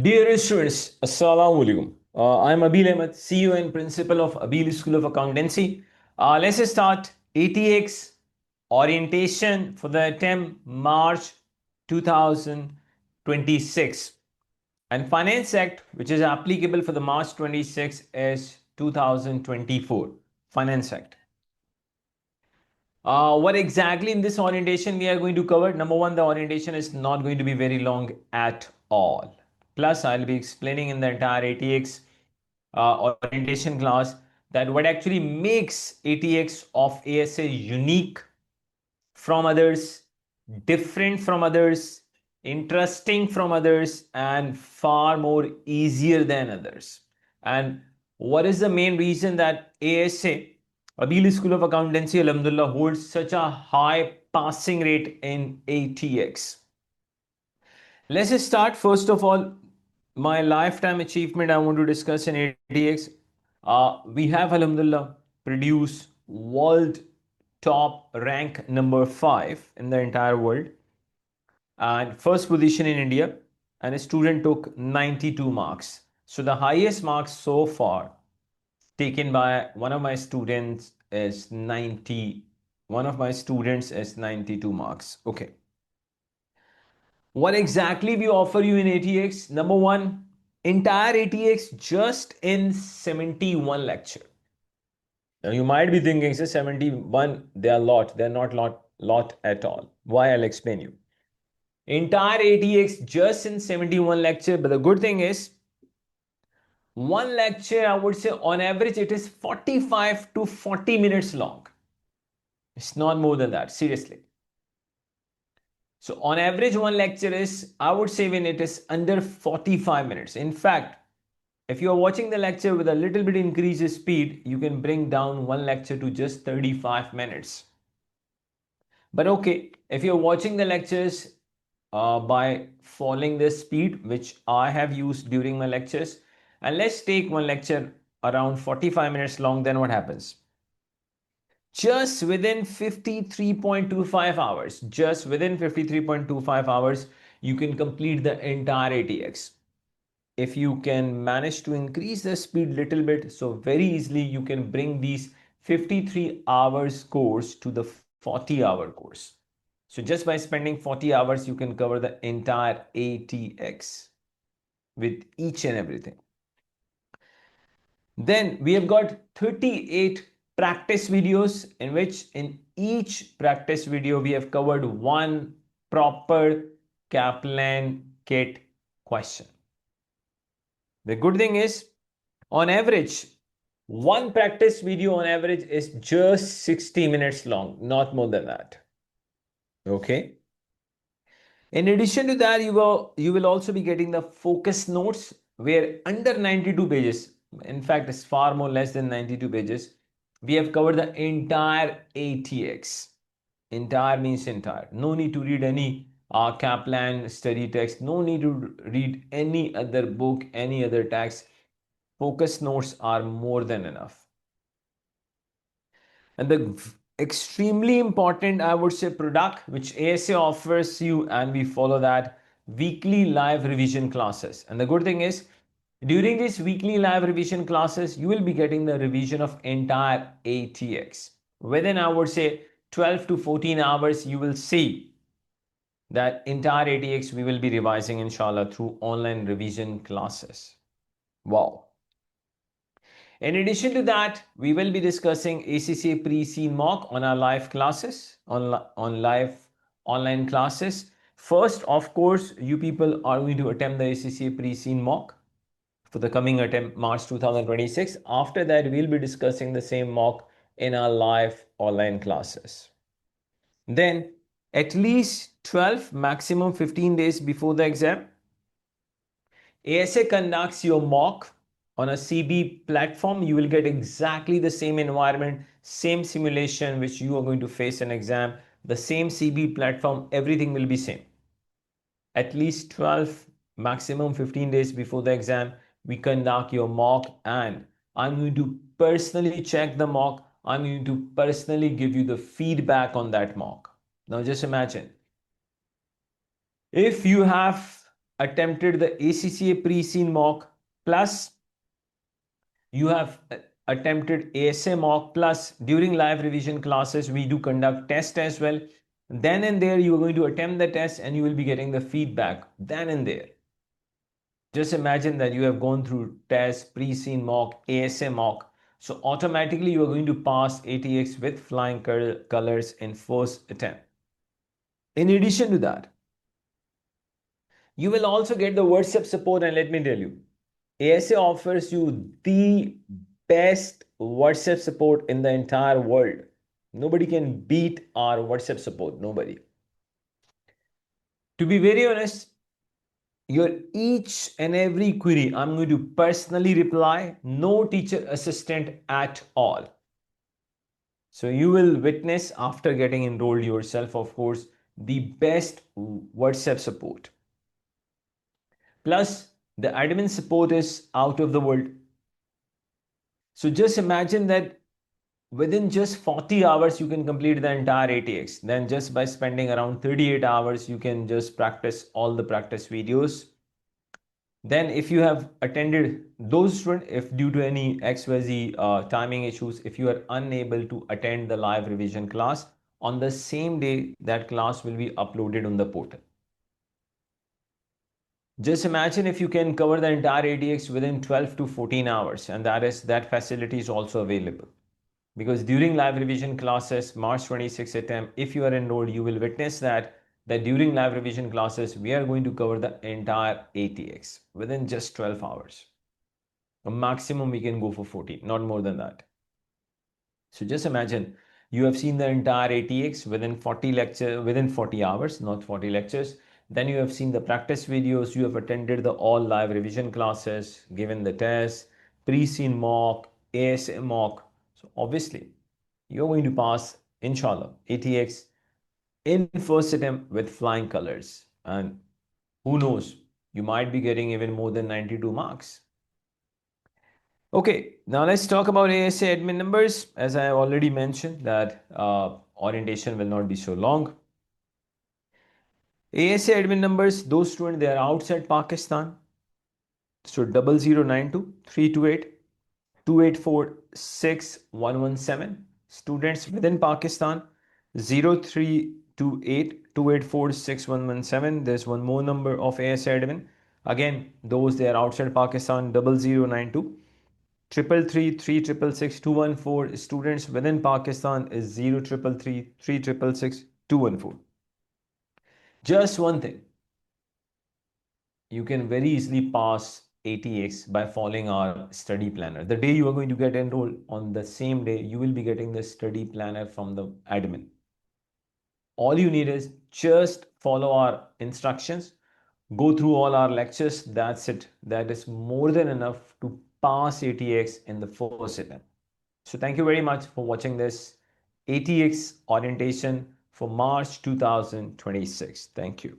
Dear students, Assalamu alaikum. I'm Abil Ahmed, CEO and Principal of Abil School of Accountancy. Let's start ATX orientation for the attempt March 2026. And Finance Act, which is applicable for the March 26 is 2024 Finance Act. What exactly in this orientation we are going to cover? Number one, the orientation is not going to be very long at all. Plus, I'll be explaining in the entire ATX orientation class that what actually makes ATX of ASA unique from others, different from others, interesting from others, and far more easier than others. And what is the main reason that ASA, Abil School of Accountancy, Alhamdulillah, holds such a high passing rate in ATX? Let's start. First of all, my lifetime achievement I want to discuss in ATX. We have, Alhamdulillah, produced world top rank number 5 in the entire world and first position in India, and a student took 92 marks. So the highest marks so far taken by one of my students is 90. One of my students is 92 marks. Okay. What exactly we offer you in ATX? Number one, entire ATX just in 71 lecture. Now you might be thinking, say 71, they are lot. They're not lot at all. Why? I'll explain you. Entire ATX just in 71 lecture. But the good thing is, one lecture, I would say on average, it is 45 to 40 minutes long. It's not more than that, seriously. So on average, one lecture is, I would say when it is under 45 minutes. In fact, if you are watching the lecture with a little bit increased speed, you can bring down one lecture to just 35 minutes. But okay, if you're watching the lectures by following the speed, which I have used during my lectures, and let's take one lecture around 45 minutes long, then what happens? Just within 53.25 hours, you can complete the entire ATX. If you can manage to increase the speed little bit, so very easily you can bring these 53 hours course to the 40-hour course. So just by spending 40 hours, you can cover the entire ATX with each and everything. Then we have got 38 practice videos in which in each practice video we have covered one proper Kaplan Kit question. The good thing is, on average, one practice video on average is just 60 minutes long, not more than that. Okay. In addition to that, you will also be getting the focus notes where under 92 pages, in fact, it's far more less than 92 pages, we have covered the entire ATX. Entire means entire. No need to read any Kaplan study text. No need to read any other book, any other text. Focus notes are more than enough. And the extremely important, I would say, product which ASA offers you, and we follow that, weekly live revision classes. And the good thing is, during these weekly live revision classes, you will be getting the revision of entire ATX. Within, I would say, 12 to 14 hours, you will see that entire ATX we will be revising, inshallah, through online revision classes. Wow. In addition to that, we will be discussing ACCA pre-scene mock on our live classes, on live online classes. First, of course, you people are going to attempt the ACCA pre-scene mock for the coming attempt March 2026. After that, we'll be discussing the same mock in our live online classes. Then, at least 12, maximum 15 days before the exam, ASA conducts your mock on a CB platform. You will get exactly the same environment, same simulation which you are going to face an exam, the same CB platform, everything will be same. At least 12, maximum 15 days before the exam, we conduct your mock, and I'm going to personally check the mock. I'm going to personally give you the feedback on that mock. Now just imagine, if you have attempted the ACCA pre-scene mock, plus you have attempted ASA mock, plus during live revision classes, we do conduct tests as well. Then and there, you are going to attempt the test and you will be getting the feedback then and there. Just imagine that you have gone through test, pre-scene mock, ASA mock. So automatically you are going to pass ATX with flying colors in first attempt. In addition to that, you will also get the WhatsApp support, and let me tell you, ASA offers you the best WhatsApp support in the entire world. Nobody can beat our WhatsApp support, nobody. To be very honest, your each and every query, I'm going to personally reply, no teacher assistant at all. So you will witness after getting enrolled yourself, of course, the best WhatsApp support. Plus, the admin support is out of the world. So just imagine that within just 40 hours, you can complete the entire ATX. Then just by spending around 38 hours, you can just practice all the practice videos. Then if you have attended those students, if due to any XYZ timing issues, if you are unable to attend the live revision class, on the same day, that class will be uploaded on the portal. Just imagine if you can cover the entire ATX within 12 to 14 hours, and that facility is also available. Because during live revision classes, March 26th attempt, if you are enrolled, you will witness that during live revision classes, we are going to cover the entire ATX within just 12 hours. A maximum we can go for 14, not more than that. So just imagine you have seen the entire ATX within 40 hours, not 40 lectures. Then you have seen the practice videos, you have attended the all live revision classes, given the test, pre-scene mock, ASA mock. So obviously, you're going to pass, inshallah, ATX in first attempt with flying colors. And who knows, you might be getting even more than 92 marks. Okay, now let's talk about ASA admin numbers. As I already mentioned that orientation will not be so long. ASA admin numbers, those students, they are outside Pakistan. So 0092 328 2846117. Students within Pakistan 0328 2846117. There's one more number of ASA admin. Again, those they are outside Pakistan 0092 333 students within Pakistan is 0333 Just one thing, you can very easily pass ATX by following our study planner. The day you are going to get enrolled, on the same day, you will be getting the study planner from the admin. All you need is just follow our instructions, go through all our lectures. That's it. That is more than enough to pass ATX in the first attempt. So thank you very much for watching this ATX orientation for March 2026. Thank you.